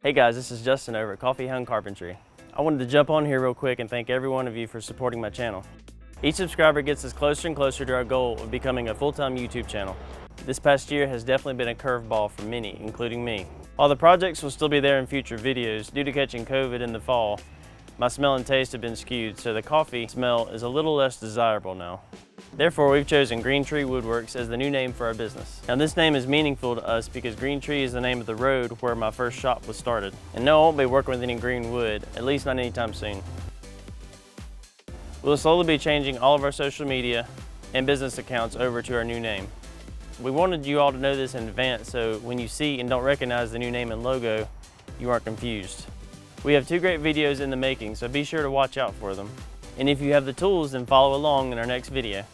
Hey guys, this is Justin over at Coffee Hound Carpentry. I wanted to jump on here real quick and thank every one of you for supporting my channel. Each subscriber gets us closer and closer to our goal of becoming a full-time YouTube channel. This past year has definitely been a curveball for many, including me. While the projects will still be there in future videos, due to catching COVID in the fall, my smell and taste have been skewed, so the coffee smell is a little less desirable now. Therefore, we've chosen Green Tree Woodworks as the new name for our business. Now this name is meaningful to us because Green Tree is the name of the road where my first shop was started. And no, I won't be working with any green wood, at least not anytime soon. We'll slowly be changing all of our social media and business accounts over to our new name. We wanted you all to know this in advance so when you see and don't recognize the new name and logo, you aren't confused. We have 2 great videos in the making, so be sure to watch out for them. And if you have the tools, then follow along in our next video.